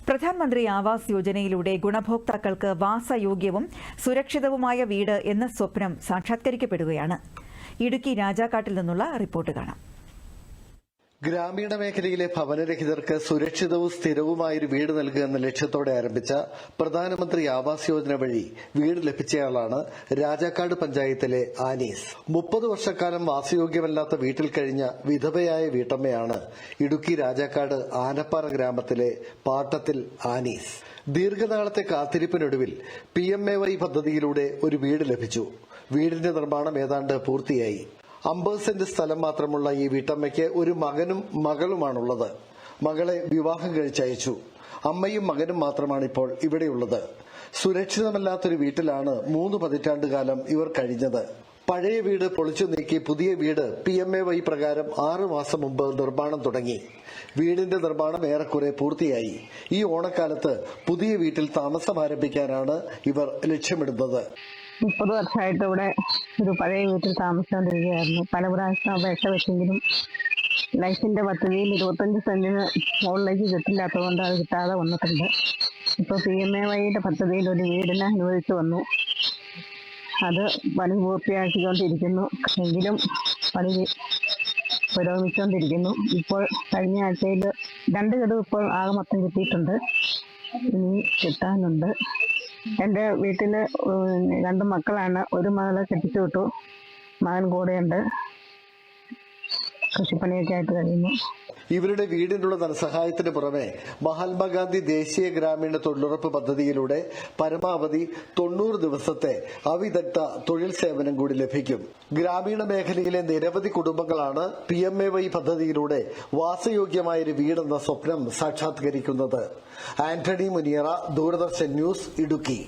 പ്രധാനമന്ത്രി ആവാസ് യോജനയിലൂടെ ഗുണഭോക്താക്കൾക്ക് വാസയോഗ്യവും സുരക്ഷിതവുമായ വീട് എന്ന സ്വപ്നം സാക്ഷാത്കരിക്കപ്പെടുകയാണ്. ഇടുക്കി രാജാക്കാട്ടിൽ നിന്നുള്ള റിപ്പോർട്ട് കാണാം. ഗ്രാമീണ മേഖലയിലെ ഭവനരഹിതർക്ക് സുരക്ഷിതവും സ്ഥിരവുമായൊരു വീട് നൽകുക എന്ന ലക്ഷ്യത്തോടെ ആരംഭിച്ച പ്രധാനമന്ത്രി ആവാസ് യോജന വഴി വീട് ലഭിച്ചയാളാണ് രാജാക്കാട് പഞ്ചായത്തിലെ ആനീസ്. 30 വർഷക്കാലം വാസയോഗ്യമല്ലാത്ത വീട്ടിൽ കഴിഞ്ഞ വിധവയായ വീട്ടമ്മയാണ് ഇടുക്കി രാജാക്കാട് ആനപ്പാറ ഗ്രാമത്തിലെ പാട്ടത്തിൽ ആനീസ്. ദീർഘനാളത്തെ കാത്തിരിപ്പിനൊടുവിൽ PMAY പദ്ധതിയിലൂടെ ഒരു വീട് ലഭിച്ചു. വീടിന്റെ നിർമ്മാണം ഏതാണ്ട് പൂർത്തിയായി. 50 സെന്റ് സ്ഥലം മാത്രമുള്ള ഈ വീട്ടമ്മയ്ക്ക് ഒരു മകനും മകളുമാണുള്ളത്. മകളെ വിവാഹം കഴിച്ചയച്ചു. അമ്മയും മകനും മാത്രമാണ് ഇപ്പോൾ ഇവിടെയുള്ളത്. സുരക്ഷിതമല്ലാത്തൊരു വീട്ടിലാണ് 3 പതിറ്റാണ്ടുകാലം ഇവർ കഴിഞ്ഞത്. പഴയ വീട് പൊളിച്ചു നീക്കി പുതിയ വീട് PMAY പ്രകാരം 6 മാസം മുമ്പ് നിർമ്മാണം തുടങ്ങി. വീടിന്റെ നിർമ്മാണം ഏറെക്കുറെ പൂർത്തിയായി. ഈ ഓണക്കാലത്ത് പുതിയ വീട്ടിൽ താമസം ആരംഭിക്കാനാണ് ഇവർ ലക്ഷ്യമിടുന്നത്. 30 വർഷമായിട്ട് ഇവിടെ ഒരു പഴയ വീട്ടിൽ താമസിച്ചുകൊണ്ടിരിക്കുകയായിരുന്നു. പല പ്രാവശ്യം അപേക്ഷ വെച്ചെങ്കിലും ലൈഫിന്റെ പദ്ധതിയിൽ 25 സെന്റിന് മുകളിലേക്ക് കിട്ടില്ലാത്തതുകൊണ്ട് അത് കിട്ടാതെ വന്നിട്ടുണ്ട്. ഇപ്പോൾ PMAYയുടെ പദ്ധതിയിൽ ഒരു വീടിനെ അനുവദിച്ചു വന്നു. അത് പണി പൂർത്തിയാക്കിക്കൊണ്ടിരിക്കുന്നു. എങ്കിലും പണി പുരോഗമിച്ചുകൊണ്ടിരിക്കുന്നു. ഇപ്പോൾ കഴിഞ്ഞ ആഴ്ചയിൽ 2 ഗഡു ഇപ്പോൾ ആകെ മൊത്തം കിട്ടിയിട്ടുണ്ട്. ഇനി കിട്ടാനുണ്ട്. എൻ്റെ വീട്ടില് 2 മക്കളാണ്. ഒരു മകളെ കെട്ടിച്ചു വിട്ടു. മകൻ കൂടെയുണ്ട്. കൃഷിപ്പണിയൊക്കെ ആയിട്ട് കഴിയുന്നു. ഇവരുടെ വീടിനുള്ള ധനസഹായത്തിന് പുറമെ മഹാത്മാഗാന്ധി ദേശീയ ഗ്രാമീണ തൊഴിലുറപ്പ് പദ്ധതിയിലൂടെ പരമാവധി 90 ദിവസത്തെ അവിദഗ്ധ തൊഴിൽ സേവനം കൂടി ലഭിക്കും. ഗ്രാമീണ മേഖലയിലെ നിരവധി കുടുംബങ്ങളാണ് PMAY പദ്ധതിയിലൂടെ വാസയോഗ്യമായൊരു വീടെന്ന സ്വപ്നം സാക്ഷാത്കരിക്കുന്നത്. ആന്റണി മുനിയറ, ദൂരദർശൻ ന്യൂസ്, ഇടുക്കി.